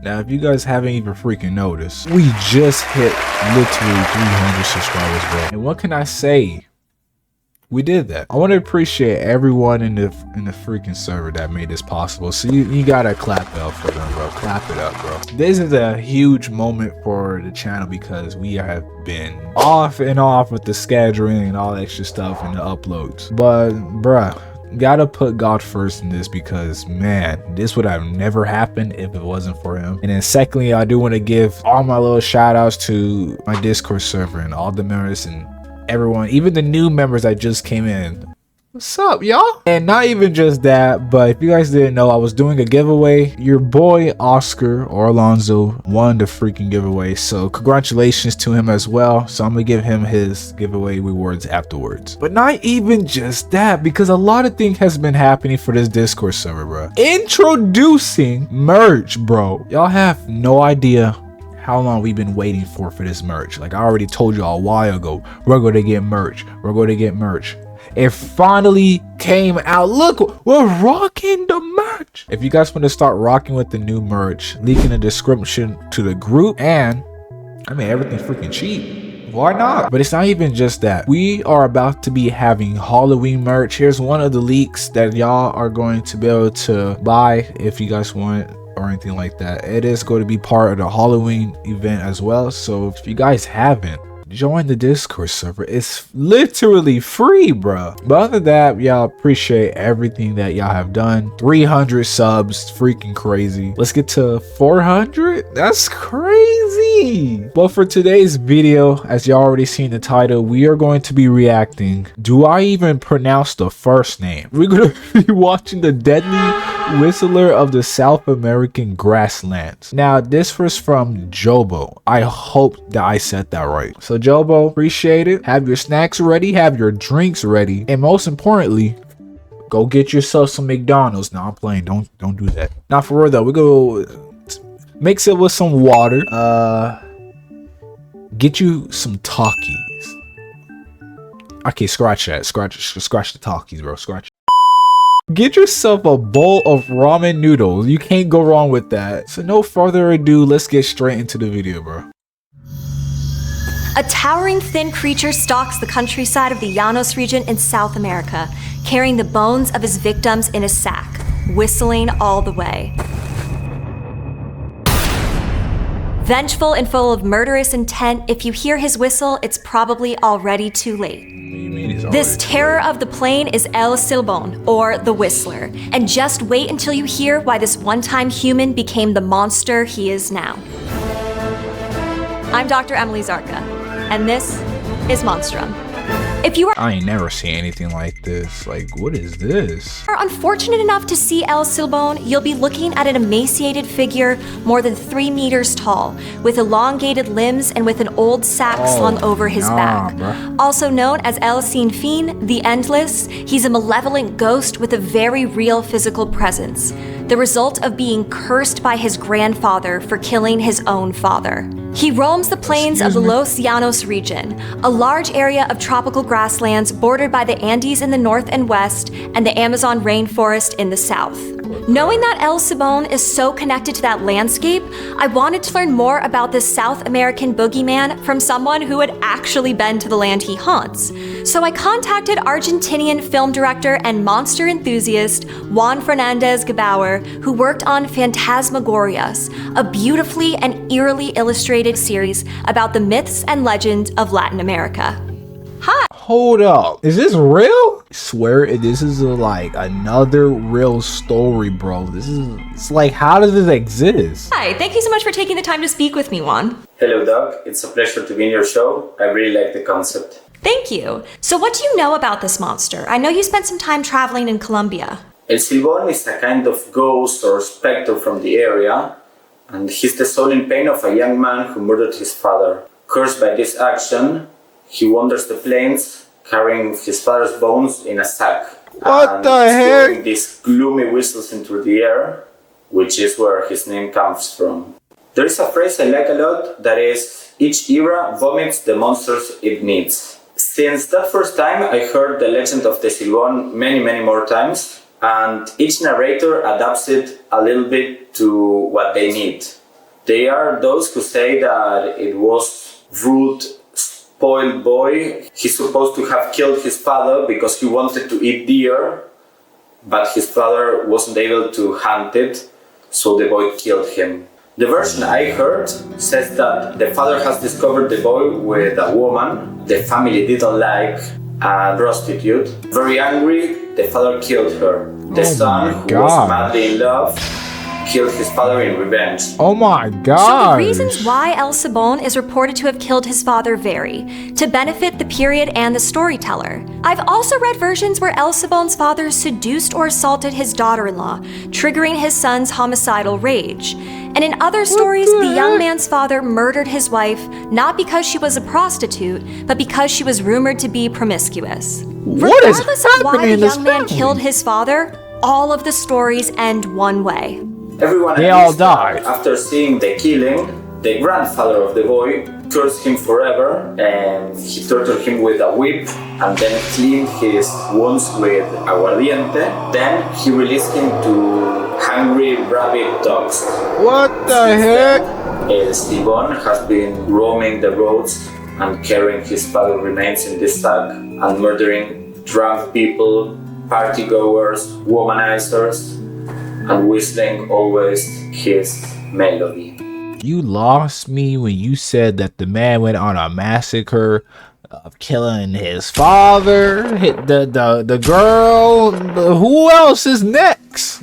Now, if you guys haven't even freaking noticed, we just hit literally 300 subscribers, bro. And what can I say? We did that. I want to appreciate everyone in the freaking server that made this possible. So you gotta clap it up for them, bro. Clap it up, bro. This is a huge moment for the channel because we have been off and off with the scheduling and all that extra stuff and the uploads. But, bruh, gotta put God first in this because, man, this would have never happened if it wasn't for him. And then secondly, I do want to give all my little shout outs to my Discord server and all the members and everyone, even the new members that just came in. What's up, y'all? And not even just that, but if you guys didn't know, I was doing a giveaway. Your boy Oscar or Alonzo won the freaking giveaway, so congratulations to him as well. So I'm gonna give him his giveaway rewards afterwards. But not even just that, because a lot of things has been happening for this Discord server, bro. Introducing merch, bro. Y'all have no idea how long we've been waiting for this merch. Like I already told you a while ago, we're going to get merch. We're going to get merch. It finally came out. Look, we're rocking the merch. If you guys want to start rocking with the new merch, link in the description to the group. And I mean, everything's freaking cheap. Why not? But it's not even just that. We are about to be having Halloween merch. Here's one of the leaks that y'all are going to be able to buy if you guys want or anything like that. It is going to be part of the Halloween event as well. So if you guys haven't, join the Discord server. It's literally free, bro. But other than that, y'all appreciate everything that y'all have done. 300 subs, freaking crazy. Let's get to 400. That's crazy. But for today's video, as y'all already seen the title, we are going to be reacting. Do I even pronounce the first name? We're going to be watching the deadly whistler of the South American grasslands. Now, this was from Jobo. I hope that I said that right. So Jobo, appreciate it. Have your snacks ready, have your drinks ready, and most importantly, go get yourself some McDonald's. Now I'm playing. Don't do that. Now for real though, we go mix it with some water. Get you some Takis. Okay, scratch that. Scratch the Takis, bro. Scratch. Get yourself a bowl of ramen noodles. You can't go wrong with that. So no further ado, let's get straight into the video, bro. A towering thin creature stalks the countryside of the Llanos region in South America, carrying the bones of his victims in a sack, whistling all the way. Vengeful and full of murderous intent, if you hear his whistle, it's probably already too late. This terror of the plain is El Silbon, or the Whistler, and just wait until you hear why this one-time human became the monster he is now. I'm Dr. Emily Zarka, and this is Monstrum. If you I ain't never seen anything like this. Like, what is this? are unfortunate enough to see El Silbon, you'll be looking at an emaciated figure more than 3 meters tall, with elongated limbs and with an old sack slung over his back. Bruh. Also known as El Sin Fin, the Endless, he's a malevolent ghost with a very real physical presence, the result of being cursed by his grandfather for killing his own father. He roams the plains of the Los Llanos region, a large area of tropical grasslands bordered by the Andes in the north and west and the Amazon rainforest in the south. Knowing that El Silbon is so connected to that landscape, I wanted to learn more about this South American boogeyman from someone who had actually been to the land he haunts. So I contacted Argentinian film director and monster enthusiast Juan Fernandez Gebauer, who worked on Phantasmagorias, a beautifully and eerily illustrated series about the myths and legends of Latin America. Hi. Hold up. Is this real? I swear this is like another real story, bro. It's like, how does this exist? Hi, thank you so much for taking the time to speak with me, Juan. Hello, Doc. It's a pleasure to be in your show. I really like the concept. Thank you. So what do you know about this monster? I know you spent some time traveling in Colombia. El Silbon is a kind of ghost or specter from the area, and he's the soul in pain of a young man who murdered his father. Cursed by this action, he wanders the plains, carrying his father's bones in a sack. What the heck? Throwing these gloomy whistles into the air, which is where his name comes from. There is a phrase I like a lot that is, each era vomits the monsters it needs. Since that first time, I heard the legend of the Silbon many more times, and each narrator adapts it a little bit to what they need. They are those who say that it was rude, spoiled boy. He's supposed to have killed his father because he wanted to eat deer, but his father wasn't able to hunt it, so the boy killed him. The version I heard says that the father has discovered the boy with a woman the family didn't like, a prostitute. Very angry, the father killed her. The son, who was madly in love, killed his father in revenge. Oh my god. So the reasons why El Silbon is reported to have killed his father vary, to benefit the period and the storyteller. I've also read versions where El Silbon's father seduced or assaulted his daughter-in-law, triggering his son's homicidal rage. And in other stories, the young man's father murdered his wife not because she was a prostitute, but because she was rumored to be promiscuous. Regardless of why the young man killed his father, all of the stories end one way. Everyone they all died. After seeing the killing, the grandfather of the boy cursed him forever, and he tortured him with a whip and then cleaned his wounds with aguardiente. Then he released him to hungry rabid dogs. What the heck? Silbon has been roaming the roads and carrying his father's remains in this sack and murdering drunk people, partygoers, womanizers, and whistling always his melody. You lost me when you said that the man went on a massacre of killing his father, hit the girl, who else is next?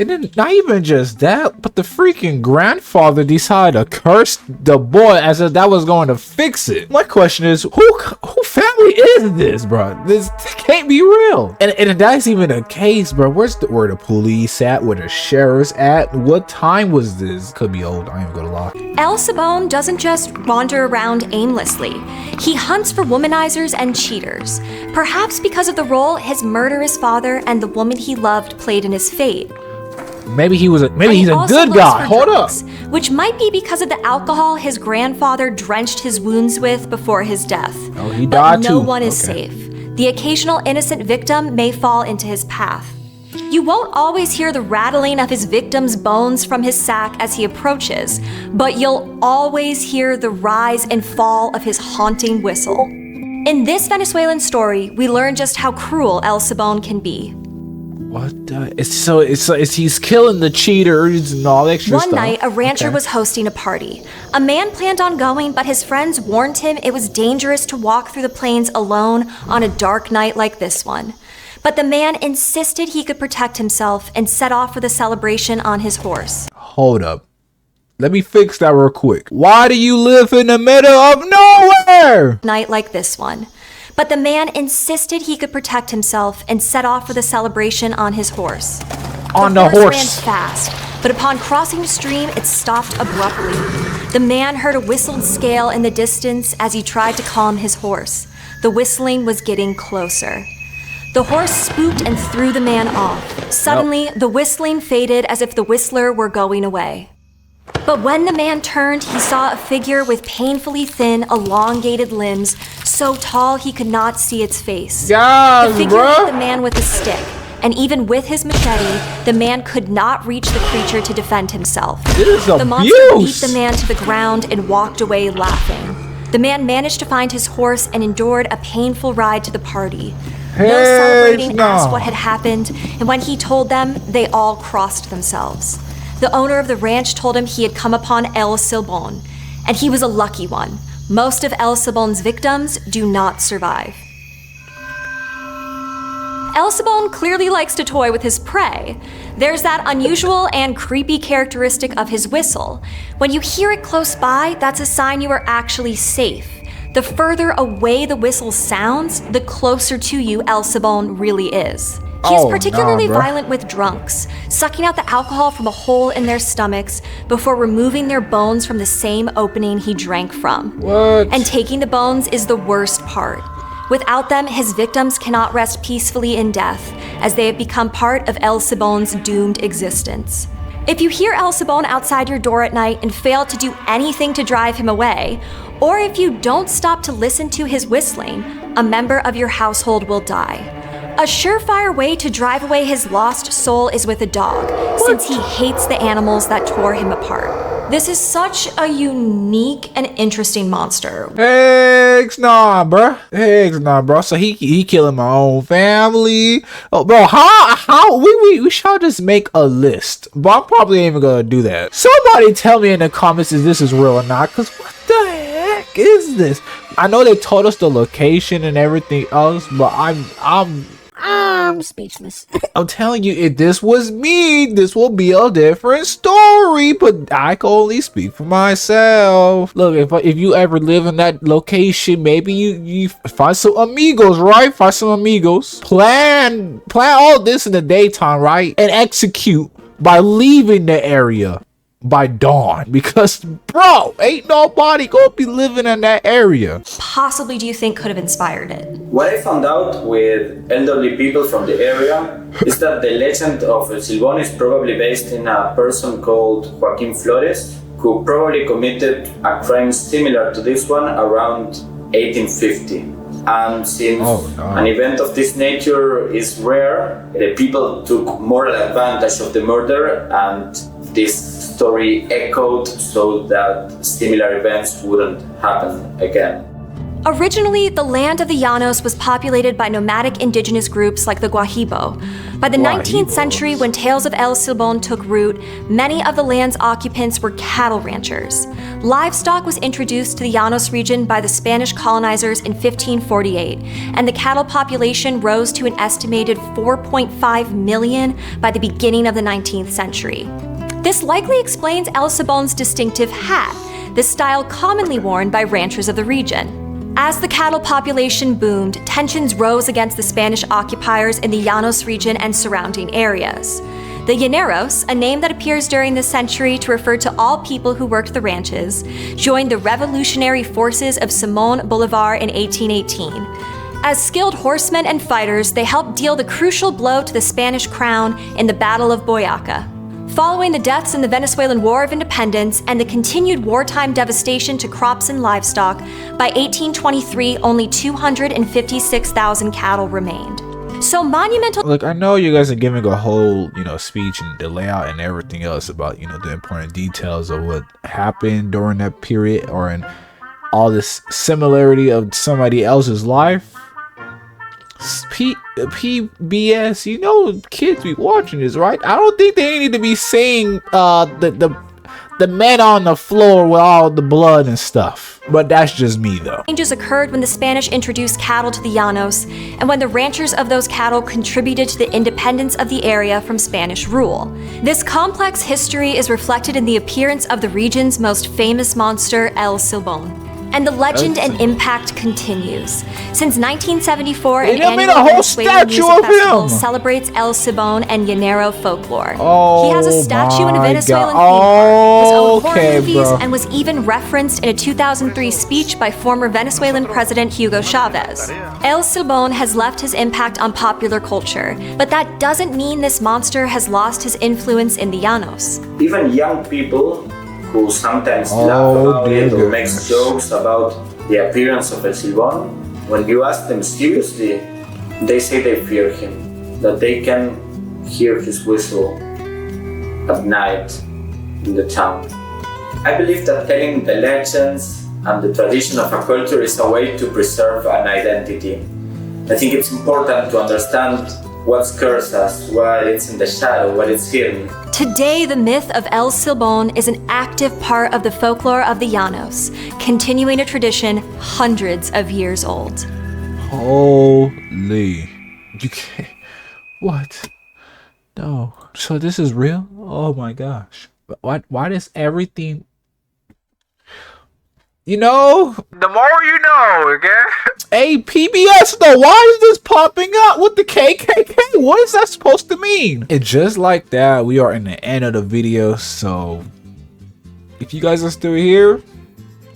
And then not even just that, but the freaking grandfather decided to curse the boy as if that was going to fix it. My question is, who family is this, bro? This can't be real. And if that's even a case, bro, where the police at? Where the sheriff's at? What time was this? Could be old. I ain't gonna lie. El Silbon doesn't just wander around aimlessly. He hunts for womanizers and cheaters, perhaps because of the role his murderous father and the woman he loved played in his fate. Maybe he's a good guy. Hold up. Which might be because of the alcohol his grandfather drenched his wounds with before his death. Oh, he died too. No one is safe. The occasional innocent victim may fall into his path. You won't always hear the rattling of his victim's bones from his sack as he approaches, but you'll always hear the rise and fall of his haunting whistle. In this Venezuelan story, we learn just how cruel El Silbon can be. What the? It's he's killing the cheaters and all that extra stuff. One night, a rancher was hosting a party. A man planned on going, but his friends warned him it was dangerous to walk through the plains alone on a dark night like this one. But the man insisted he could protect himself and set off for the celebration on his horse. Hold up. Let me fix that real quick. Why do you live in the middle of nowhere? Night like this one. But the man insisted he could protect himself and set off for the celebration on his horse. On the horse. The horse ran fast, but upon crossing the stream, it stopped abruptly. The man heard a whistled scale in the distance as he tried to calm his horse. The whistling was getting closer. The horse spooked and threw the man off. Suddenly, the whistling faded as if the whistler were going away. But when the man turned, he saw a figure with painfully thin, elongated limbs, so tall he could not see its face. The figure hit the man with a stick, and even with his machete, the man could not reach the creature to defend himself. The monster beat the man to the ground and walked away laughing. The man managed to find his horse and endured a painful ride to the party. Those celebrating asked what had happened, and when he told them, they all crossed themselves. The owner of the ranch told him he had come upon El Silbon, and he was a lucky one. Most of El Silbon's victims do not survive. El Silbon clearly likes to toy with his prey. There's that unusual and creepy characteristic of his whistle. When you hear it close by, that's a sign you are actually safe. The further away the whistle sounds, the closer to you El Silbon really is. He is particularly violent with drunks, sucking out the alcohol from a hole in their stomachs before removing their bones from the same opening he drank from. And taking the bones is the worst part. Without them, his victims cannot rest peacefully in death, as they have become part of El Silbon's doomed existence. If you hear El Silbon outside your door at night and fail to do anything to drive him away, or if you don't stop to listen to his whistling, a member of your household will die. A surefire way to drive away his lost soul is with a dog, since he hates the animals that tore him apart. This is such a unique and interesting monster. Heck nah, bruh. Heck nah, bro. So he killing my own family. Oh, bro, how we shall just make a list. But I'm probably ain't even gonna do that. Somebody tell me in the comments if this is real or not, cause what the heck is this? I know they told us the location and everything else, but I'm speechless. I'm telling you, if this was me, this will be a different story, but I can only speak for myself. Look, if you ever live in that location, maybe you find some amigos, right? Find some amigos. Plan all this in the daytime, right? And execute by leaving the area by dawn, because bro, ain't nobody gonna be living in that area. Possibly do you think could have inspired it? What I found out with elderly people from the area is that the legend of Silbon is probably based in a person called Joaquin Flores, who probably committed a crime similar to this one around 1850. And since an event of this nature is rare, the people took moral advantage of the murder, and this story echoed so that similar events wouldn't happen again. Originally, the land of the Llanos was populated by nomadic indigenous groups like the Guahibo. By the 19th century, when tales of El Silbon took root, many of the land's occupants were cattle ranchers. Livestock was introduced to the Llanos region by the Spanish colonizers in 1548, and the cattle population rose to an estimated 4.5 million by the beginning of the 19th century. This likely explains El Silbon's distinctive hat, the style commonly worn by ranchers of the region. As the cattle population boomed, tensions rose against the Spanish occupiers in the Llanos region and surrounding areas. The Llaneros, a name that appears during this century to refer to all people who worked the ranches, joined the revolutionary forces of Simón Bolívar in 1818. As skilled horsemen and fighters, they helped deal the crucial blow to the Spanish crown in the Battle of Boyaca. Following the deaths in the Venezuelan War of Independence and the continued wartime devastation to crops and livestock, by 1823 only 256,000 cattle remained. So monumental— Look, I know you guys are giving a whole, speech and the layout and everything else about, the important details of what happened during that period, or in all this similarity of somebody else's life. PBS, kids be watching this, right? I don't think they need to be seeing the men on the floor with all the blood and stuff. But that's just me, though. Changes occurred when the Spanish introduced cattle to the Llanos, and when the ranchers of those cattle contributed to the independence of the area from Spanish rule. This complex history is reflected in the appearance of the region's most famous monster, El Silbon. And the legend and impact continues. Since 1974, an annual Venezuelan music festival celebrates El Silbon and Llanero folklore. He has a statue in a Venezuelan theme park, his own horror movies, and was even referenced in a 2003 speech by former Venezuelan President Hugo Chavez. El Silbon has left his impact on popular culture, but that doesn't mean this monster has lost his influence in the Llanos. Even young people who sometimes laugh about it or make jokes about the appearance of El Silbon, when you ask them seriously, they say they fear him, that they can hear his whistle at night in the town. I believe that telling the legends and the tradition of a culture is a way to preserve an identity. I think it's important to understand what scares us, what it's in the shadow, what it's hidden. Today, the myth of El Silbon is an active part of the folklore of the Llanos, continuing a tradition hundreds of years old. Holy. You can't. What? No. So this is real? Oh my gosh. Why does everything... the more you know, okay? Hey, PBS, though, why is this popping up with the KKK? What is that supposed to mean? And just like that, we are in the end of the video. So, if you guys are still here,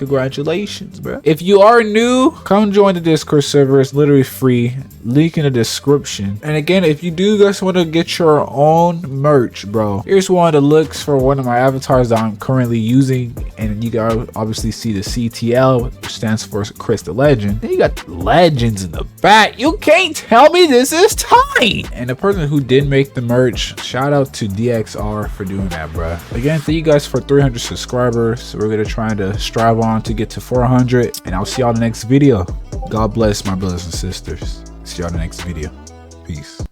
Congratulations, bro. If you are new, come join the Discord server. It's literally free. Link in the description. And again, if you do guys want to get your own merch, bro, here's one of the looks for one of my avatars that I'm currently using. And you guys obviously see the CTL, which stands for Chris the Legend. Then you got legends in the back. You can't tell me this is tight. And the person who did make the merch, shout out to DXR for doing that, bro. Again, thank you guys for 300 subscribers. So we're gonna try to strive on to get to 400, and I'll see y'all in the next video. God bless my brothers and sisters. See y'all in the next video. Peace.